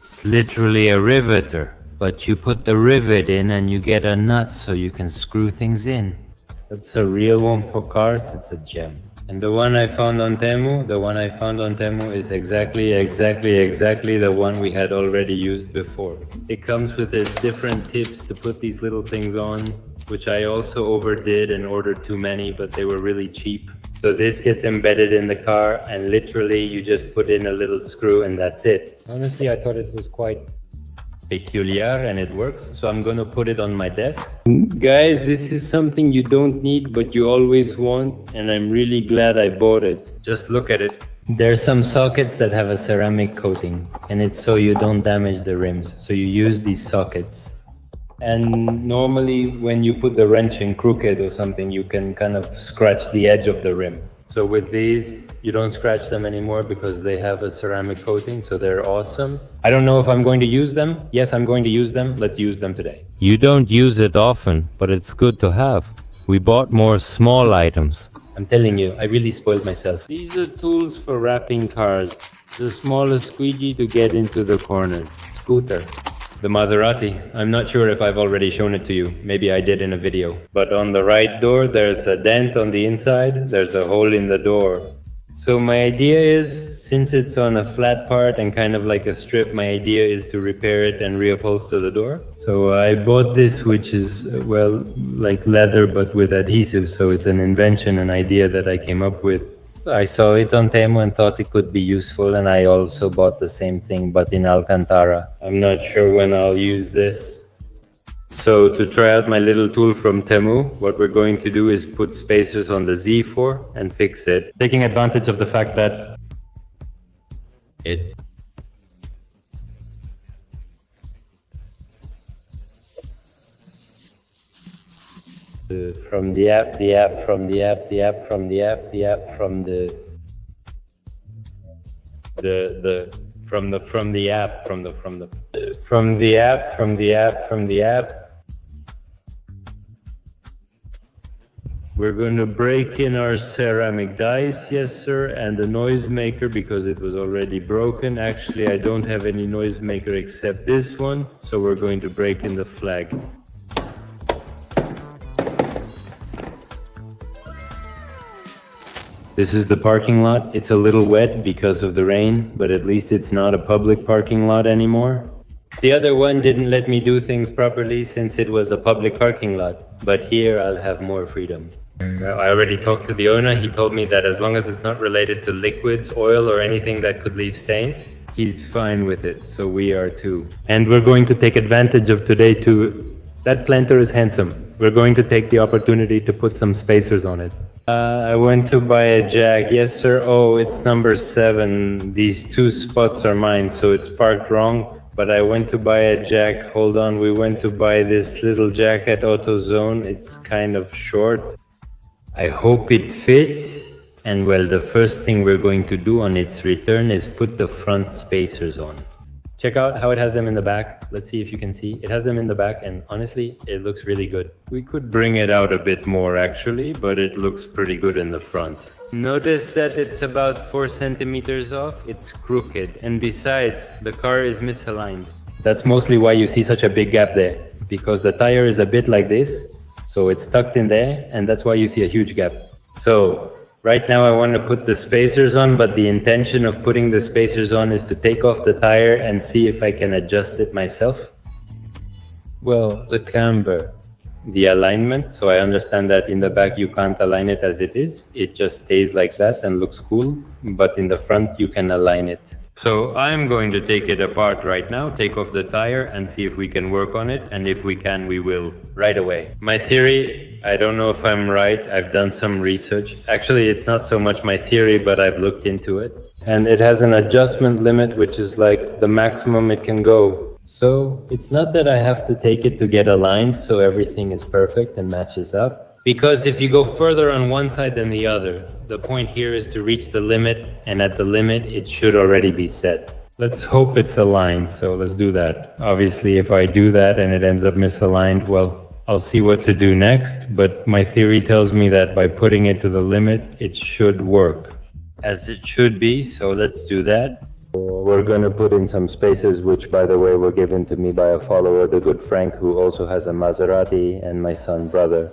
It's literally a riveter, but you put the rivet in and you get a nut so you can screw things in. That's a real one for cars, it's a gem. And the one I found on Temu, is exactly the one we had already used before. It comes with its different tips to put these little things on, which I also overdid and ordered too many, but they were really cheap. So this gets embedded in the car and literally you just put in a little screw and that's it. Honestly, I thought it was quite peculiar and it works, so I'm gonna put it on my desk. Guys, this is something you don't need but you always want, and I'm really glad I bought it. Just look at it. There's some sockets that have a ceramic coating, and it's so you don't damage the rims, so you use these sockets. And normally when you put the wrench in crooked or something, you can kind of scratch the edge of the rim. So with these, you don't scratch them anymore because they have a ceramic coating, so they're awesome. I don't know if I'm going to use them. Yes, I'm going to use them. Let's use them today. You don't use it often, but it's good to have. We bought more small items. I'm telling you, I really spoiled myself. These are tools for wrapping cars. The smallest squeegee to get into the corners. Scooter. The Maserati. I'm not sure if I've already shown it to you. Maybe I did in a video. But on the right door, there's a dent on the inside. There's a hole in the door. So my idea is, since it's on a flat part and kind of like a strip, my idea is to repair it and reupholster the door. So I bought this, which is, well, like leather but with adhesive. So it's an invention, an idea that I came up with. I saw it on Temu and thought it could be useful, and I also bought the same thing but in Alcantara. I'm not sure when I'll use this. So to try out my little tool from Temu, what we're going to do is put spacers on the Z4 and fix it, taking advantage of the fact that from the app, from the app, from the app, from the app. We're going to break in our ceramic dice, yes sir, and the noisemaker because it was already broken. Actually, I don't have any noisemaker except this one, so we're going to break in the flag. This is the parking lot. It's a little wet because of the rain, but at least it's not a public parking lot anymore. The other one didn't let me do things properly since it was a public parking lot, but here I'll have more freedom. I already talked to the owner. He told me that as long as it's not related to liquids, oil, or anything that could leave stains, he's fine with it, so we are too. And we're going to take advantage of today to... That planter is handsome. We're going to take the opportunity to put some spacers on it. I went to buy a jack. Yes, sir. Oh, it's number 7. These 2 spots are mine, so it's parked wrong. But I went to buy a jack. Hold on. We went to buy this little jack at AutoZone. It's kind of short. I hope it fits. And well, the first thing we're going to do on its return is put the front spacers on. Check out how it has them in the back. Let's see if you can see. It has them in the back and honestly, it looks really good. We could bring it out a bit more actually, but it looks pretty good in the front. Notice that it's about 4 centimeters off. It's crooked, and besides, the car is misaligned. That's mostly why you see such a big gap there, because the tire is a bit like this, so it's tucked in there, and that's why you see a huge gap. So right now I want to put the spacers on, but the intention of putting the spacers on is to take off the tire and see if I can adjust it myself. Well, the camber, the alignment, so I understand that in the back you can't align it as it is. It just stays like that and looks cool, but in the front you can align it. So I'm going to take it apart right now, take off the tire and see if we can work on it, and if we can, we will right away. My theory, I don't know if I'm right, I've done some research. Actually, it's not so much my theory, but I've looked into it. And it has an adjustment limit, which is like the maximum it can go. So it's not that I have to take it to get aligned so everything is perfect and matches up. Because if you go further on one side than the other, the point here is to reach the limit, and at the limit it should already be set. Let's hope it's aligned, so let's do that. Obviously, if I do that and it ends up misaligned, well, I'll see what to do next, but my theory tells me that by putting it to the limit, it should work as it should be, so let's do that. We're gonna put in some spaces, which by the way were given to me by a follower, the good Frank, who also has a Maserati, and my son brother.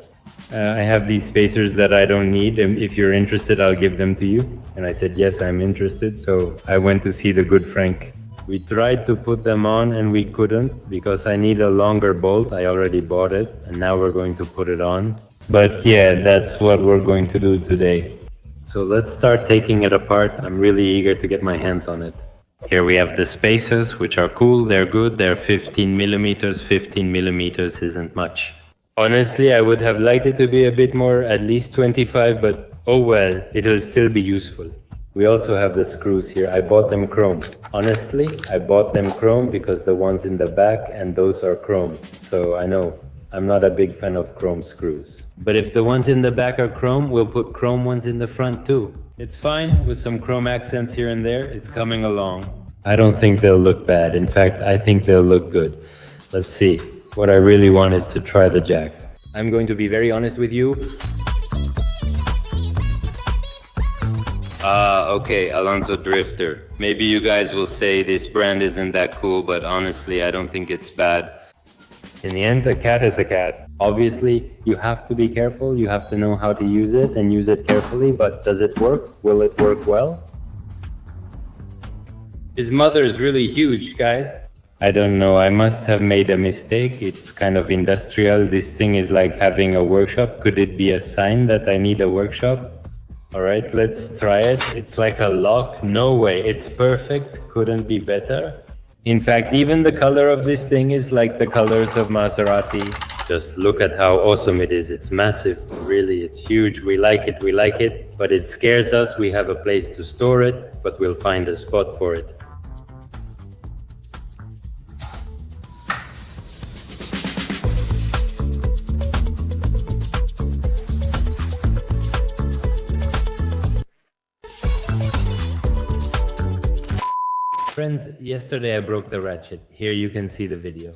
I have these spacers that I don't need, and if you're interested, I'll give them to you. And I said, yes, I'm interested, so I went to see the good Frank. We tried to put them on and we couldn't because I need a longer bolt. I already bought it, and now we're going to put it on. But yeah, that's what we're going to do today. So let's start taking it apart. I'm really eager to get my hands on it. Here we have the spacers, which are cool, they're good, they're 15 millimeters. 15 millimeters isn't much. Honestly, I would have liked it to be a bit more, at least 25, but oh well, it'll still be useful. We also have the screws here. I bought them chrome. Honestly, I bought them chrome because the ones in the back and those are chrome. So I know I'm not a big fan of chrome screws. But if the ones in the back are chrome, we'll put chrome ones in the front too. It's fine with some chrome accents here and there. It's coming along. I don't think they'll look bad. In fact, I think they'll look good. Let's see. What I really want is to try the jack. I'm going to be very honest with you. Okay, Alonso Drifter. Maybe you guys will say this brand isn't that cool, but honestly, I don't think it's bad. In the end, a cat is a cat. Obviously, you have to be careful, you have to know how to use it and use it carefully, but does it work? Will it work well? His mother is really huge, guys. I don't know, I must have made a mistake. It's kind of industrial. This thing is like having a workshop. Could it be a sign that I need a workshop? Alright, let's try it. It's like a lock. No way, it's perfect. Couldn't be better. In fact, even the color of this thing is like the colors of Maserati. Just look at how awesome it is. It's massive, really, it's huge. We like it, but it scares us. We have a place to store it, but we'll find a spot for it. Friends, yesterday I broke the ratchet. Here you can see the video.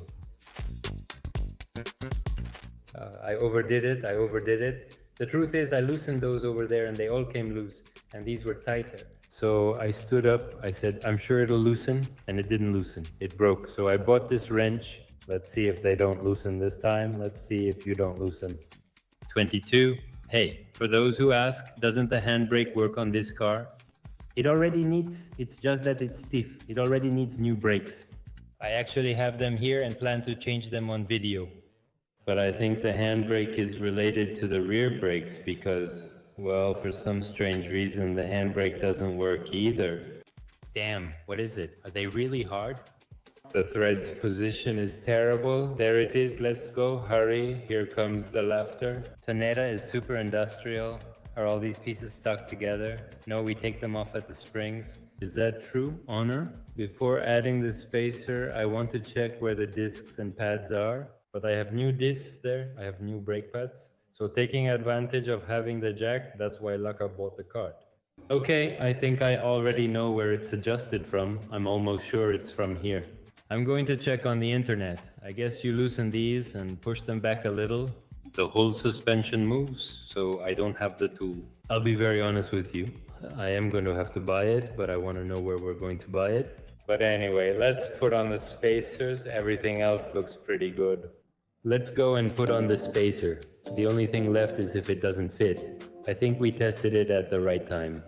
I overdid it. The truth is I loosened those over there and they all came loose and these were tighter. So I stood up, I said, I'm sure it'll loosen, and it didn't loosen. It broke. So I bought this wrench. Let's see if they don't loosen this time. Let's see if you don't loosen. 22. Hey, for those who ask, doesn't the handbrake work on this car? It already needs, it's just that it's stiff. It already needs new brakes. I actually have them here and plan to change them on video. But I think the handbrake is related to the rear brakes because, well, for some strange reason, the handbrake doesn't work either. Damn, what is it? Are they really hard? The thread's position is terrible. There it is, let's go, hurry. Here comes the laughter. Tonetta is super industrial. Are all these pieces stuck together? No, we take them off at the springs. Is that true, Honor? Before adding the spacer, I want to check where the discs and pads are. But I have new discs there, I have new brake pads. So taking advantage of having the jack, that's why Laka bought the cart. Okay, I think I already know where it's adjusted from. I'm almost sure it's from here. I'm going to check on the internet. I guess you loosen these and push them back a little. The whole suspension moves, so I don't have the tool. I'll be very honest with you. I am going to have to buy it, but I want to know where we're going to buy it. But anyway, let's put on the spacers. Everything else looks pretty good. Let's go and put on the spacer. The only thing left is if it doesn't fit. I think we tested it at the right time.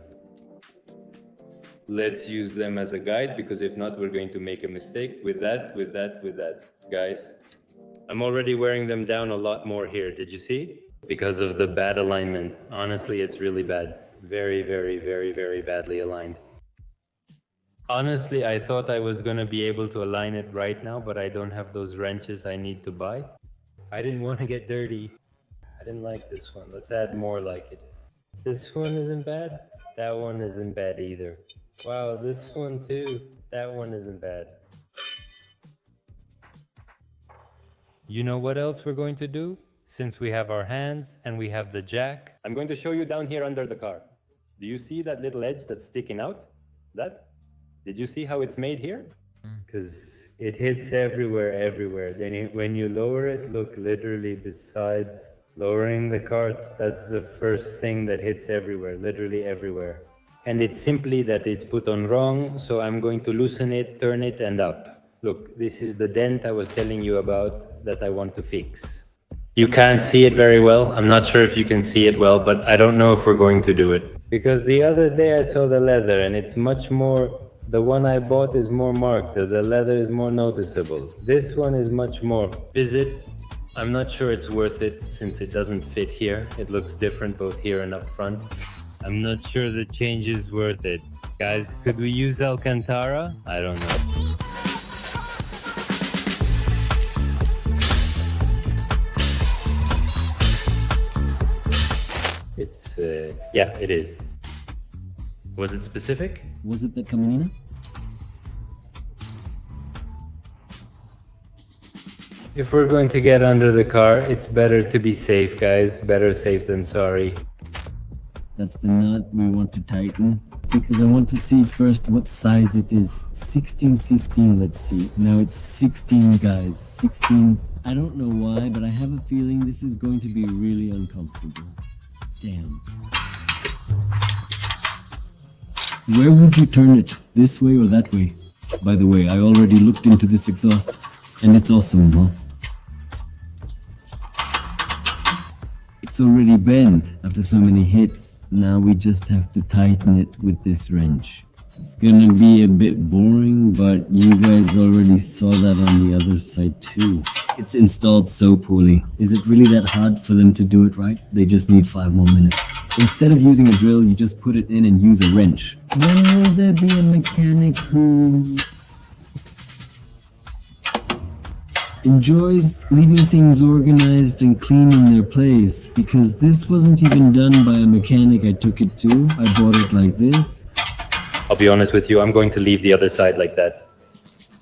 Let's use them as a guide, because if not, we're going to make a mistake with that. Guys, I'm already wearing them down a lot more here. Did you see? Because of the bad alignment. Honestly, it's really bad. Very, very, very, very badly aligned. Honestly, I thought I was gonna be able to align it right now, but I don't have those wrenches I need to buy. I didn't want to get dirty. I didn't like this one. Let's add more like it. This one isn't bad. That one isn't bad either. Wow, this one too. That one isn't bad. You know what else we're going to do? Since we have our hands and we have the jack, I'm going to show you down here under the car. Do you see that little edge that's sticking out? That? Did you see how it's made here? Because it hits everywhere. Then when you lower it, look, literally besides lowering the cart, that's the first thing that hits everywhere, literally everywhere. And it's simply that it's put on wrong, so I'm going to loosen it, turn it, and up. Look, this is the dent I was telling you about that I want to fix. You can't see it very well. I'm not sure if you can see it well, but I don't know if we're going to do it. Because the other day I saw the leather and it's much more, the one I bought is more marked, the leather is more noticeable. This one is much more. Visit. I'm not sure it's worth it since it doesn't fit here. It looks different both here and up front. I'm not sure the change is worth it. Guys, could we use Alcantara? I don't know. It's, yeah, it is. Was it specific? Was it the Caminina? If we're going to get under the car, it's better to be safe, guys. Better safe than sorry. That's the nut we want to tighten. Because I want to see first what size it is. 16, 15, let's see. Now it's 16, guys. 16. I don't know why, but I have a feeling this is going to be really uncomfortable. Damn. Where would you turn it? This way or that way? By the way, I already looked into this exhaust. And it's awesome, huh? It's already bent after so many hits. Now we just have to tighten it with this wrench. It's gonna be a bit boring, but you guys already saw that on the other side too. It's installed so poorly. Is it really that hard for them to do it right? They just need 5 more minutes. Instead of using a drill, you just put it in and use a wrench. When will there be a mechanic who enjoys leaving things organized and clean in their place? Because this wasn't even done by a mechanic I took it to. I bought it like this. I'll be honest with you, I'm going to leave the other side like that.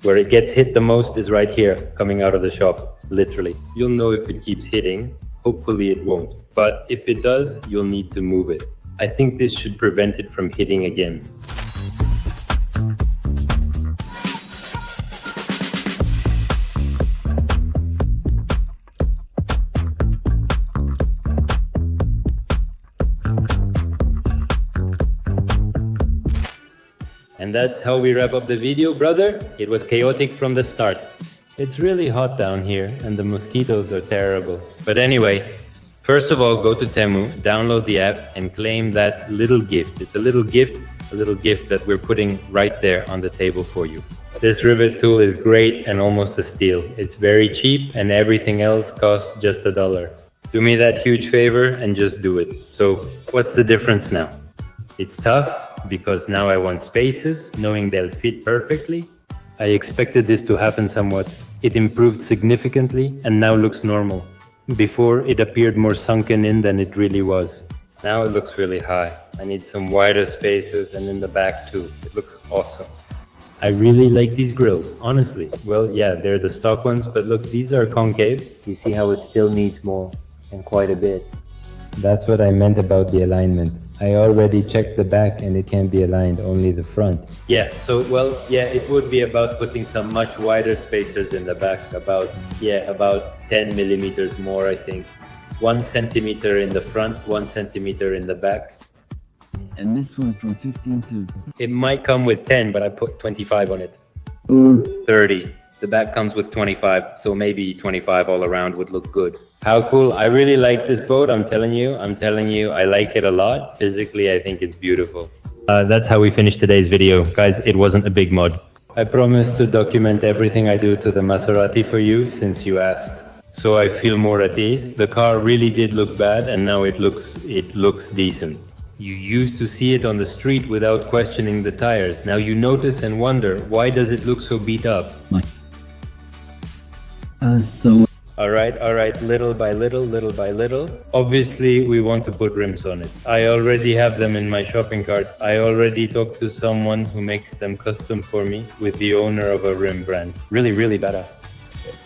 Where it gets hit the most is right here, coming out of the shop, literally. You'll know if it keeps hitting. Hopefully it won't. But if it does, you'll need to move it. I think this should prevent it from hitting again. And that's how we wrap up the video, brother. It was chaotic from the start. It's really hot down here and the mosquitoes are terrible. But anyway, first of all, go to Temu, download the app and claim that little gift. It's a little gift that we're putting right there on the table for you. This rivet tool is great and almost a steal. It's very cheap and everything else costs just $1. Do me that huge favor and just do it. So what's the difference now? It's tough because now I want spaces, knowing they'll fit perfectly. I expected this to happen somewhat. It improved significantly and now looks normal. Before, it appeared more sunken in than it really was. Now it looks really high. I need some wider spaces and in the back too. It looks awesome. I really like these grills, honestly. Well, yeah, they're the stock ones, but look, these are concave. You see how it still needs more, and quite a bit. That's what I meant about the alignment. I already checked the back and it can be aligned, only the front. Yeah, so, well, yeah, it would be about putting some much wider spacers in the back, about 10 millimeters more, I think. 1 centimeter in the front, 1 centimeter in the back. And this one from 15 to... It might come with 10, but I put 25 on it. Or 30. The back comes with 25, so maybe 25 all around would look good. How cool. I really like this boat, I'm telling you, I like it a lot. Physically, I think it's beautiful. That's how we finished today's video. Guys, it wasn't a big mod. I promised to document everything I do to the Maserati for you since you asked. So I feel more at ease. The car really did look bad and now it looks decent. You used to see it on the street without questioning the tires. Now you notice and wonder, why does it look so beat up? Alright, little by little. Obviously, we want to put rims on it. I already have them in my shopping cart. I already talked to someone who makes them custom for me with the owner of a rim brand. Really, really badass.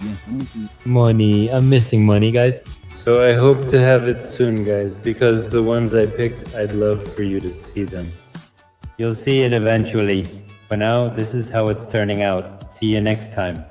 yeah, I'm missing Money. I'm missing money, guys. So I hope to have it soon, guys, because the ones I picked, I'd love for you to see them. You'll see it eventually. For now, this is how it's turning out. See you next time.